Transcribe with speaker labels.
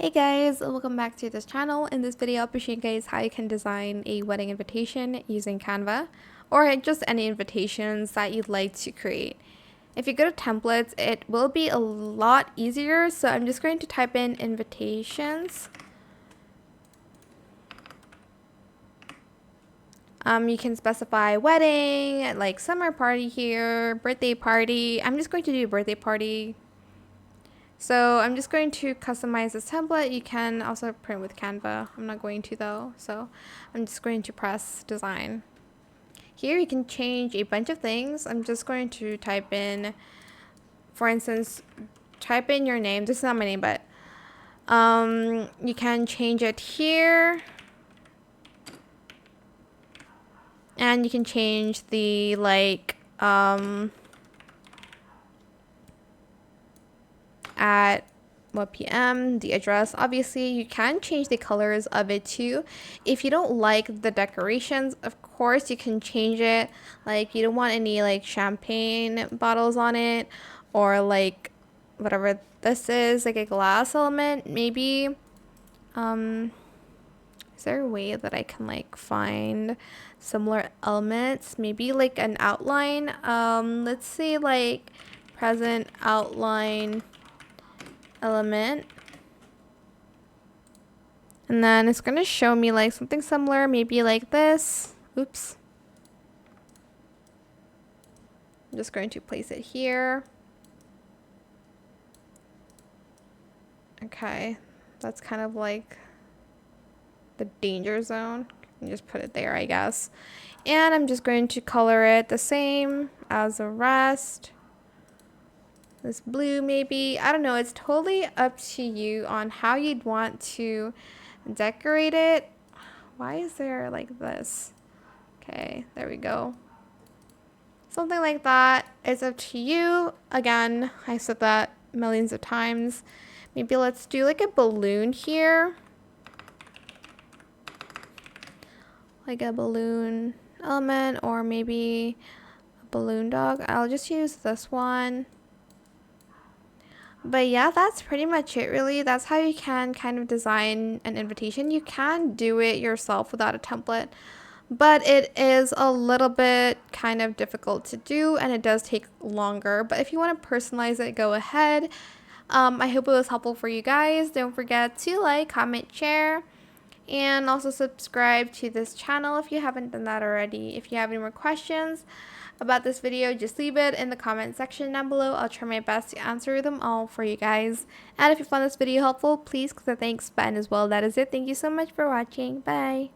Speaker 1: Hey guys, welcome back to this channel. In this video, I'll be showing you guys how you can design a wedding invitation using Canva or just any invitations that you'd like to create. If you go to templates, it will be a lot easier. So I'm just going to type in invitations. You can specify wedding, like summer party here, birthday party. I'm just going to do birthday party. So I'm just going to customize this template. You can also print with Canva. I'm not going to though. So I'm just going to press design. Here you can change a bunch of things. I'm just going to type in, for instance, type in your name. This is not my name, but you can change it here. And you can change the at what PM, the address. Obviously you can change the colors of it too. If you don't like the decorations, of course you can change it. Like you don't want any like champagne bottles on it, or like whatever this is, like a glass element maybe. Is there a way that I can like find similar elements? Maybe like an outline. Let's say like present outline element, and then it's gonna show me like something similar, maybe like this. Oops. I'm just going to place it here. Okay, that's kind of like the danger zone. You just put it there, I guess. And I'm just going to color it the same as the rest. This blue maybe, I don't know, it's totally up to you on how you'd want to decorate it. Why is there like this? Okay, there we go. Something like that. It's up to you. Again, I said that millions of times. Maybe let's do like a balloon here. Like a balloon element, or maybe a balloon dog. I'll just use this one. But yeah, that's pretty much it really. That's how you can kind of design an invitation. You can do it yourself without a template, but it is a little bit kind of difficult to do and it does take longer. But if you want to personalize it, go ahead. I hope it was helpful for you guys. Don't forget to like, comment, share, and also subscribe to this channel if you haven't done that already. If you have any more questions about this video, just leave it in the comment section down below. I'll try my best to answer them all for you guys. And if you found this video helpful, please click the thanks button as well. That is it. Thank you so much for watching. Bye.